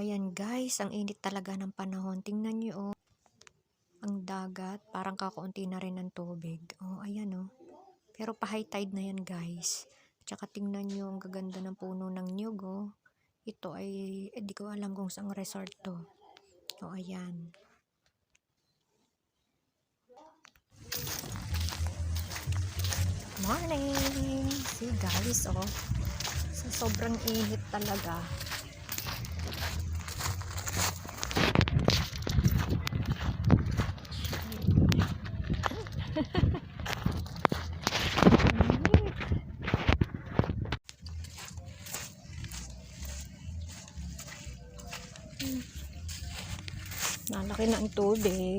Ayan guys, ang init talaga ng panahon. Tingnan nyo oh, ang dagat, parang kakaunti na rin ng tubig. Oh, ayan oh. Pero pa high tide na yan guys. Tsaka tingnan nyo ang gaganda ng puno ng nyug oh. Ito ay, di ko alam kung saang resort to. Oh, ayan. Morning! See guys oh. So, sobrang init talaga. Nalaki na ang tubig.